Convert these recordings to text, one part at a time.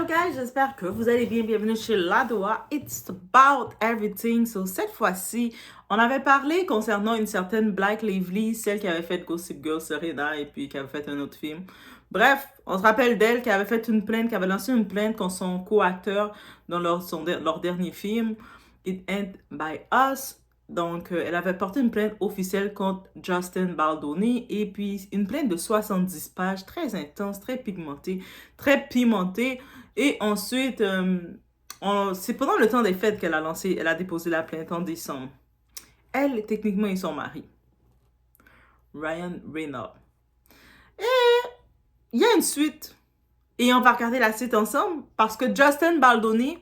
guys, j'espère que vous allez bien. Bienvenue chez Ladoa. It's about everything. So, cette fois-ci, on avait parlé concernant une certaine Blake Lively, celle qui avait fait Gossip Girl, Serena, et puis qui avait fait un autre film. Bref, on se rappelle d'elle qui avait fait une plainte, qui avait lancé une plainte contre son co-acteur dans leur dernier film, It Ain't By Us. Donc, elle avait porté une plainte officielle contre Justin Baldoni et puis une plainte de 70 pages, très intense, très pigmentée, très pimentée. Et ensuite, c'est pendant le temps des fêtes qu'elle a lancé, elle a déposé la plainte en décembre. Elle, techniquement, et son mari, Ryan Reynolds. Et il y a une suite. Et on va regarder la suite ensemble parce que Justin Baldoni,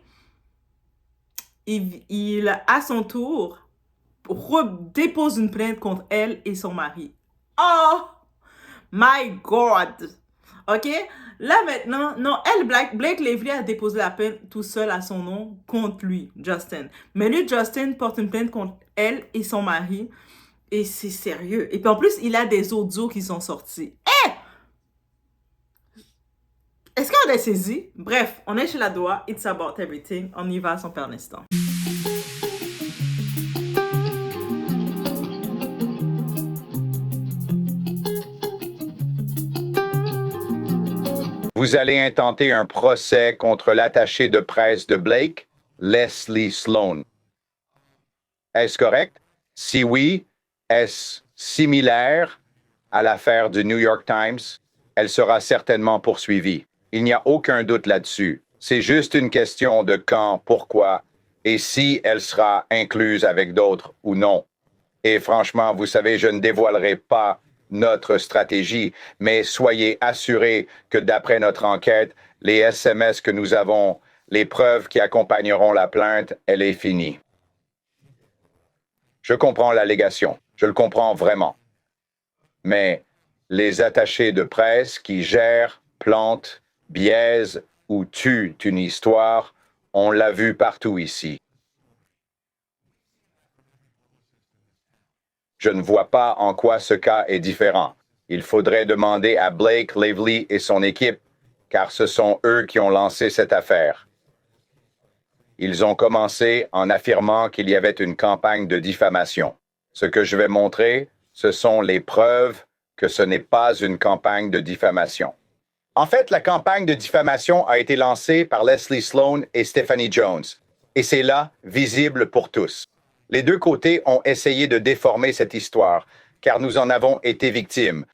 il à son tour, dépose une plainte contre elle et son mari. Oh my God! OK? Là maintenant, non, Blake Lively a déposé la plainte tout seul à son nom contre lui, Justin. Mais lui, Justin porte une plainte contre elle et son mari. Et c'est sérieux. Et puis en plus, il a des audios qui sont sortis. Eh! Est-ce qu'on a saisi? Bref, on est chez la Doha. It's about everything. On y va sans perdre l'instant. Vous allez intenter un procès contre l'attaché de presse de Blake, Leslie Sloan. Est-ce correct? Si oui, est-ce similaire à l'affaire du New York Times? Elle sera certainement poursuivie. Il n'y a aucun doute là-dessus. C'est juste une question de quand, pourquoi, et si elle sera incluse avec d'autres ou non. Et franchement, vous savez, je ne dévoilerai pas notre stratégie, mais soyez assurés que d'après notre enquête, les SMS que nous avons, les preuves qui accompagneront la plainte, elle est finie. Je comprends l'allégation, je le comprends vraiment. Mais les attachés de presse qui gèrent, plantent, biaisent ou tuent une histoire, on l'a vu partout ici. Je ne vois pas en quoi ce cas est différent. Il faudrait demander à Blake Lively et son équipe, car ce sont eux qui ont lancé cette affaire. Ils ont commencé en affirmant qu'il y avait une campagne de diffamation. Ce que je vais montrer, ce sont les preuves que ce n'est pas une campagne de diffamation. En fait, la campagne de diffamation a été lancée par Leslie Sloan et Stephanie Jones, et c'est là, visible pour tous. Les deux côtés ont essayé de déformer cette histoire, car nous en avons été victimes.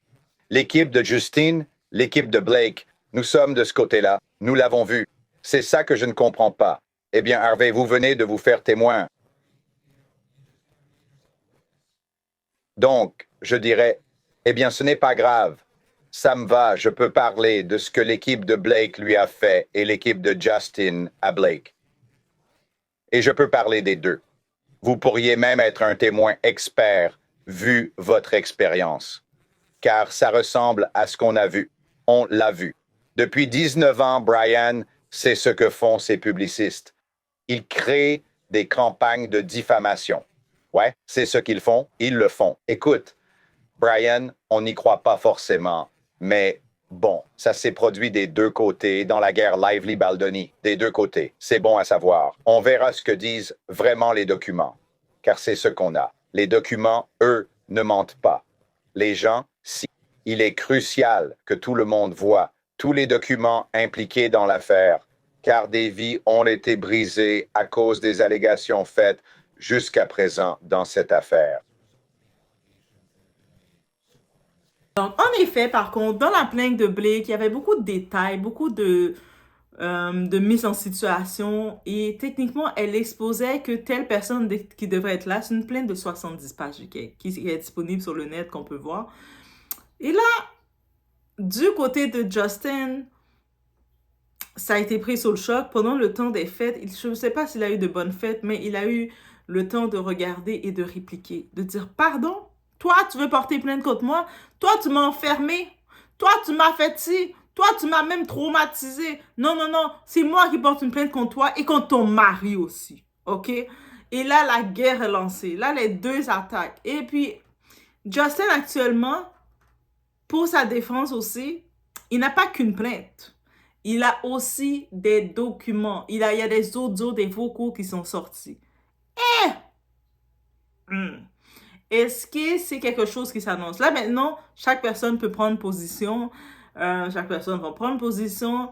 L'équipe de Justine, l'équipe de Blake, nous sommes de ce côté-là. Nous l'avons vu. C'est ça que je ne comprends pas. Eh bien, Harvey, vous venez de vous faire témoin. Donc, je dirais, eh bien, ce n'est pas grave. Ça me va, je peux parler de ce que l'équipe de Blake lui a fait et l'équipe de Justin à Blake. Et je peux parler des deux. Vous pourriez même être un témoin expert, vu votre expérience. Car ça ressemble à ce qu'on a vu. On l'a vu. Depuis 19 ans, Brian, c'est ce que font ces publicistes. Ils créent des campagnes de diffamation. Ouais, c'est ce qu'ils font, ils le font. Écoute, Brian, on n'y croit pas forcément, mais bon, ça s'est produit des deux côtés dans la guerre Lively-Baldoni. Des deux côtés. C'est bon à savoir. On verra ce que disent vraiment les documents. Car c'est ce qu'on a. Les documents, eux, ne mentent pas. Les gens, si. Il est crucial que tout le monde voit tous les documents impliqués dans l'affaire, car des vies ont été brisées à cause des allégations faites jusqu'à présent dans cette affaire. Donc, en effet, par contre, dans la plainte de Blake, il y avait beaucoup de détails, beaucoup de mise en situation. Et techniquement, elle exposait que telle personne qui devrait être là, c'est une plainte de 70 pages qui est disponible sur le net, qu'on peut voir. Et là, du côté de Justin, ça a été pris sur le choc pendant le temps des fêtes. Je ne sais pas s'il a eu de bonnes fêtes, mais il a eu le temps de regarder et de répliquer, de dire « Pardon? Toi, tu veux porter plainte contre moi? Toi, tu m'as enfermé. Toi, tu m'as fait ci. Toi, tu m'as même traumatisé. Non, non, non. C'est moi qui porte une plainte contre toi et contre ton mari aussi. OK? Et là, la guerre est lancée. Là, les deux attaquent. Et puis, Justin, actuellement, pour sa défense aussi, il n'a pas qu'une plainte. il a aussi des documents. Il y a des audios, des vocaux qui sont sortis. Hmm. Est-ce que c'est quelque chose qui s'annonce? Là, maintenant, chaque personne peut prendre position. Chaque personne va prendre position.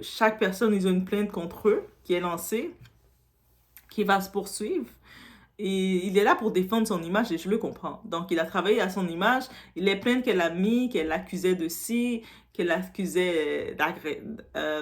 Chaque personne, ils ont une plainte contre eux qui est lancée, qui va se poursuivre. Et il est là pour défendre son image et je le comprends. Donc, il a travaillé à son image. Les plaintes qu'elle a mis, qu'elle accusait de ci, qu'elle accusait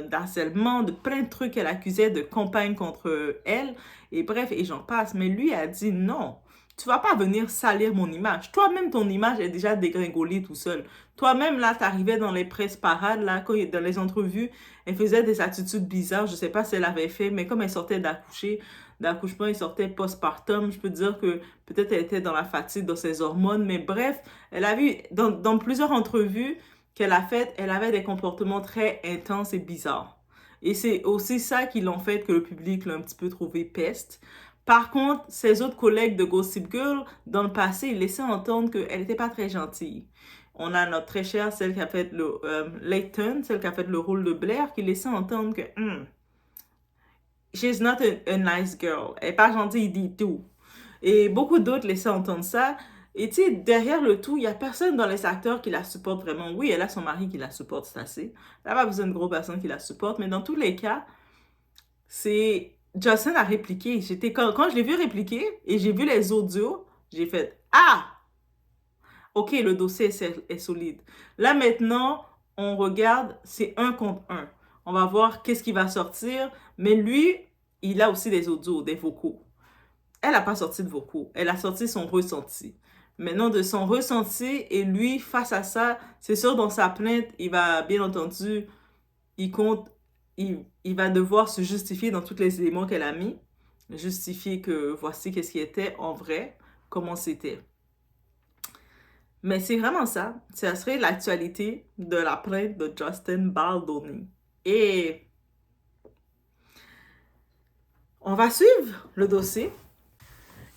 d'harcèlement, de plein de trucs qu'elle accusait de campagne contre elle. Et bref, et j'en passe. Mais lui a dit non. Tu vas pas venir salir mon image. Toi-même, ton image est déjà dégringolée tout seul. Toi-même, là, t'arrivais dans les presses parades, là, dans les entrevues, elle faisait des attitudes bizarres. Je sais pas si elle avait fait, mais comme elle sortait d'accouchement, il sortait postpartum. Je peux dire que peut-être elle était dans la fatigue, dans ses hormones. Mais bref, elle a vu dans plusieurs entrevues qu'elle a faites, elle avait des comportements très intenses et bizarres. Et c'est aussi ça qui l'ont fait que le public l'a un petit peu trouvé peste. Par contre, ses autres collègues de Gossip Girl, dans le passé, ils laissaient entendre qu'elle n'était pas très gentille. On a notre très chère, celle qui a fait Layton, celle qui a fait le rôle de Blair, qui laissait entendre que she's not a nice girl. Elle n'est pas gentille du tout. Et beaucoup d'autres laissaient entendre ça. Et tu sais, derrière le tout, il n'y a personne dans les acteurs qui la supporte vraiment. Oui, elle a son mari qui la supporte, c'est assez. Elle n'a pas besoin de gros personnes qui la supportent. Mais dans tous les cas, c'est... Justin a répliqué. Quand je l'ai vu répliquer et j'ai vu les audios, j'ai fait « Ah! Ok, le dossier est solide. » Là, maintenant, on regarde, c'est un contre un. On va voir qu'est-ce qui va sortir. Mais lui, il a aussi des audios, des vocaux. Elle n'a pas sorti de vocaux. Elle a sorti son ressenti. Maintenant, de son ressenti, et lui, face à ça, c'est sûr, dans sa plainte, il va, bien entendu, il compte, il va devoir se justifier dans tous les éléments qu'elle a mis. Justifier que voici qu'est-ce qui était en vrai, comment c'était. Mais c'est vraiment ça. Ça serait l'actualité de la plainte de Justin Baldoni. Et on va suivre le dossier.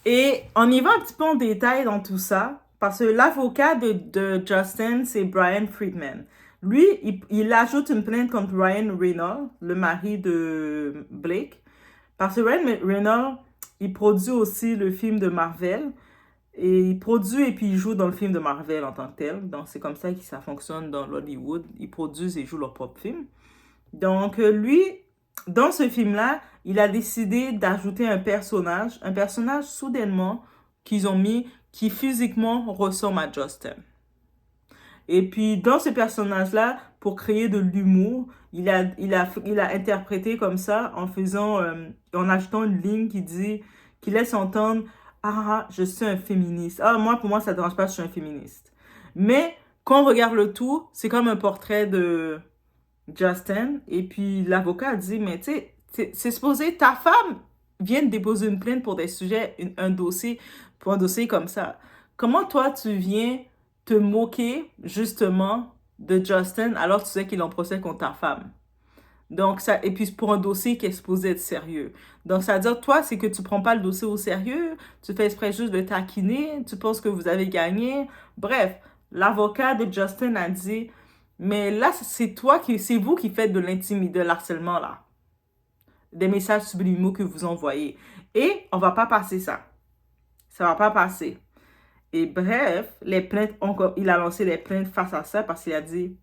Et on y va un petit peu en détail dans tout ça, parce que l'avocat de Justin, c'est Brian Friedman. Lui, il ajoute une plainte contre Ryan Reynolds, le mari de Blake, parce que Ryan Reynolds, il produit aussi le film de Marvel, et il produit et puis il joue dans le film de Marvel en tant que tel. Donc c'est comme ça que ça fonctionne dans Hollywood. Ils produisent et jouent leur propre film. Donc lui, dans ce film-là, il a décidé d'ajouter un personnage soudainement qu'ils ont mis qui physiquement ressemble à Justin. Et puis dans ce personnage-là, pour créer de l'humour, il a interprété comme ça en ajoutant une ligne qui laisse entendre, ah, je suis un féministe. Ah, pour moi, ça ne dérange pas, je suis un féministe. Mais quand on regarde le tout, c'est comme un portrait de Justin. Et puis l'avocat a dit, mais tu sais, c'est supposé, ta femme vient de déposer une plainte pour des sujets, pour un dossier comme ça. Comment toi, tu viens te moquer justement de Justin alors que tu sais qu'il est en procès contre ta femme? Donc, ça, et puis pour un dossier qui est supposé être sérieux. Donc, ça veut dire, toi, c'est que tu prends pas le dossier au sérieux, tu fais exprès juste de taquiner, tu penses que vous avez gagné. Bref, l'avocat de Justin a dit, mais là, c'est vous qui faites de l'intimidation, de l'harcèlement, là. Des messages subliminaux que vous envoyez. Et on va pas passer ça. Ça va pas passer. Et bref, il a lancé les plaintes face à ça parce qu'il a dit,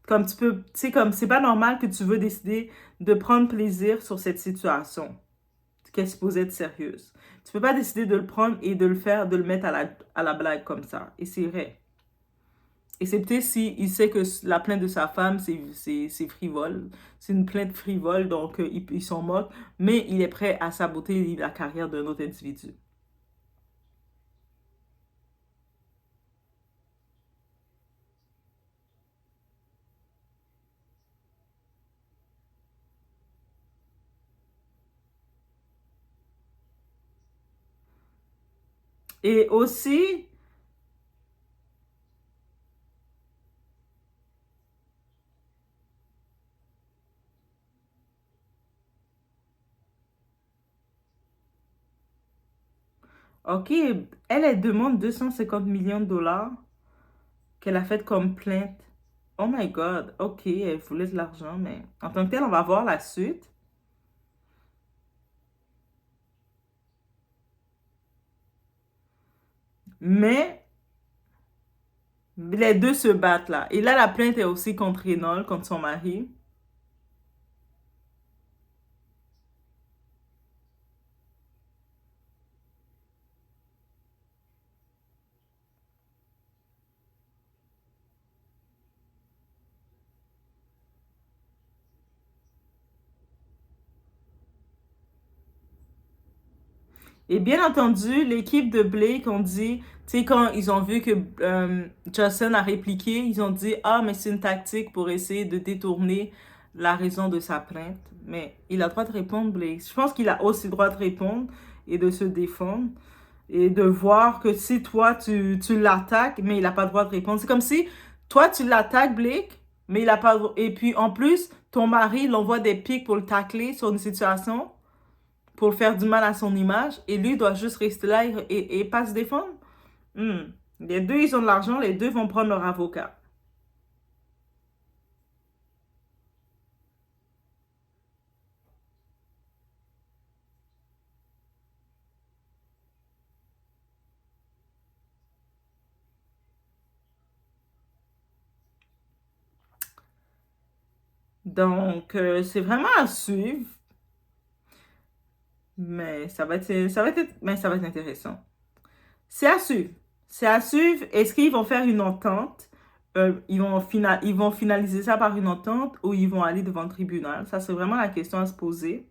comme tu peux, tu sais, comme c'est pas normal que tu veux décider de prendre plaisir sur cette situation qui est supposée être sérieuse. Tu peux pas décider de le prendre et de le faire, de le mettre à la blague comme ça. Et c'est vrai. Excepté si il sait que la plainte de sa femme, c'est frivole. C'est une plainte frivole, donc il s'en moque. Mais il est prêt à saboter la carrière d'un autre individu. Et aussi, ok, elle demande 250 millions de dollars qu'elle a fait comme plainte Oh my God. OK, elle voulait de l'argent, mais en tant que tel, on va voir la suite. Mais les deux se battent là. Et là, la plainte est aussi contre Reynolds, contre son mari. Et bien entendu, l'équipe de Blake ont dit, tu sais, quand ils ont vu que Justin a répliqué, ils ont dit, ah, mais c'est une tactique pour essayer de détourner la raison de sa plainte. Mais il a le droit de répondre, Blake. Je pense qu'il a aussi le droit de répondre et de se défendre et de voir que si toi, tu l'attaques, mais il n'a pas le droit de répondre. C'est comme si toi, tu l'attaques, Blake, mais il a pas le droit. Et puis, en plus, ton mari, il envoie des pics pour le tacler sur une situation pour faire du mal à son image et lui doit juste rester là et pas se défendre. Hmm. Les deux, ils ont de l'argent, les deux vont prendre leur avocat. Donc, c'est vraiment à suivre, mais ça va être intéressant. C'est à suivre. C'est à suivre. Est-ce qu'ils vont faire une entente? Ils vont finaliser ça par une entente ou ils vont aller devant le tribunal? Ça, c'est vraiment la question à se poser.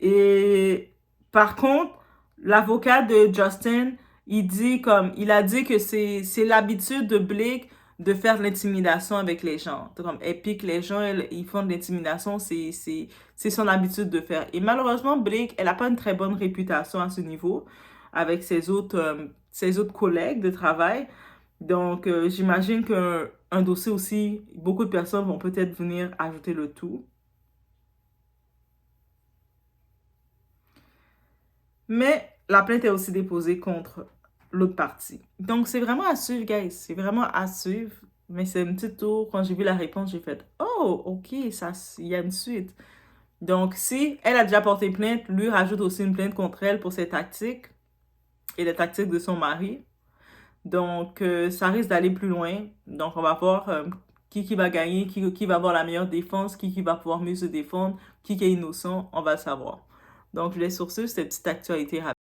Et par contre, l'avocat de Justin, il a dit que c'est l'habitude de Blake de faire de l'intimidation avec les gens. Comme, elle pique les gens, ils font de l'intimidation, c'est son habitude de faire. Et malheureusement, Blake, elle n'a pas une très bonne réputation à ce niveau avec ses autres collègues de travail. Donc, j'imagine qu'un dossier aussi, beaucoup de personnes vont peut-être venir ajouter le tout. Mais la plainte est aussi déposée contre l'autre partie. Donc, c'est vraiment à suivre, guys. C'est vraiment à suivre. Mais c'est une petite tour. Quand j'ai vu la réponse, j'ai fait, oh, OK, ça, il y a une suite. Donc, si elle a déjà porté plainte, lui rajoute aussi une plainte contre elle pour ses tactiques et les tactiques de son mari. Donc, ça risque d'aller plus loin. Donc, on va voir qui va gagner, qui va avoir la meilleure défense, qui va pouvoir mieux se défendre, qui est innocent, on va le savoir. Donc, je laisse sur ce, cette petite actualité rapide.